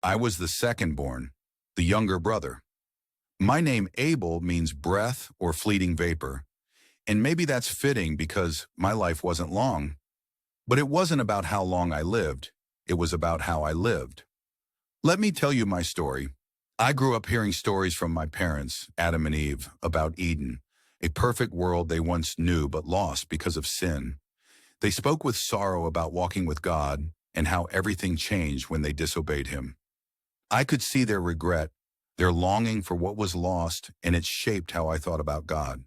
I was the second born, the younger brother. My name Abel means breath or fleeting vapor, and maybe that's fitting because my life wasn't long. But it wasn't about how long I lived, it was about how I lived. Let me tell you my story. I grew up hearing stories from my parents, Adam and Eve, about Eden, a perfect world they once knew but lost because of sin. They spoke with sorrow about walking with God and how everything changed when they disobeyed Him. I could see their regret, their longing for what was lost, and it shaped how I thought about God.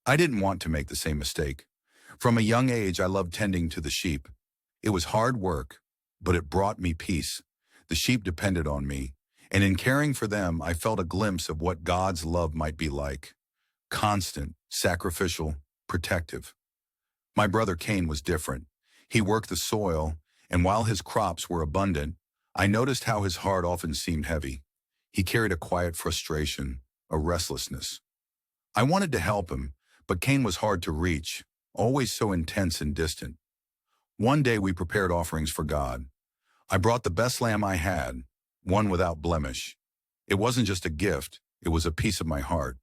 I didn't want to make the same mistake. From a young age, I loved tending to the sheep. It was hard work, but it brought me peace. The sheep depended on me, and in caring for them, I felt a glimpse of what God's love might be like. Constant, sacrificial, protective. My brother Cain was different. He worked the soil, and while his crops were abundant, I noticed how his heart often seemed heavy. He carried a quiet frustration, a restlessness. I wanted to help him, but Cain was hard to reach, always so intense and distant. One day we prepared offerings for God. I brought the best lamb I had, one without blemish. It wasn't just a gift, it was a piece of my heart.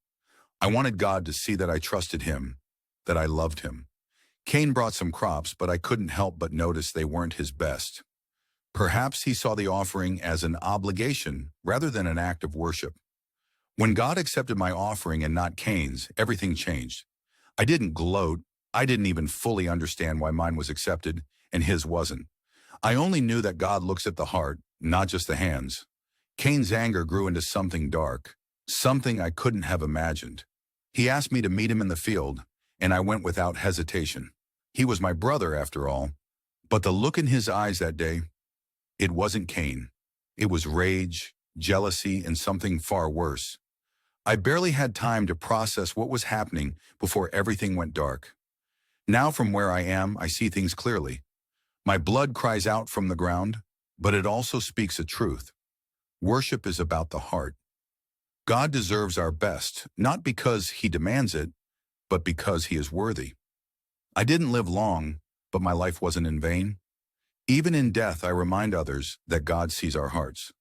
I wanted God to see that I trusted Him, that I loved Him. Cain brought some crops, but I couldn't help but notice they weren't his best. Perhaps he saw the offering as an obligation rather than an act of worship. When God accepted my offering and not Cain's, everything changed. I didn't gloat. I didn't even fully understand why mine was accepted and his wasn't. I only knew that God looks at the heart, not just the hands. Cain's anger grew into something dark, something I couldn't have imagined. He asked me to meet him in the field, and I went without hesitation. He was my brother, after all. But the look in his eyes that day, it wasn't Cain. It was rage, jealousy, and something far worse. I barely had time to process what was happening before everything went dark. Now from where I am, I see things clearly. My blood cries out from the ground, but it also speaks a truth. Worship is about the heart. God deserves our best, not because He demands it, but because He is worthy. I didn't live long, but my life wasn't in vain. Even in death, I remind others that God sees our hearts.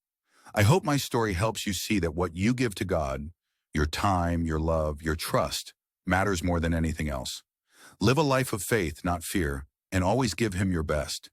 I hope my story helps you see that what you give to God, your time, your love, your trust, matters more than anything else. Live a life of faith, not fear, and always give Him your best.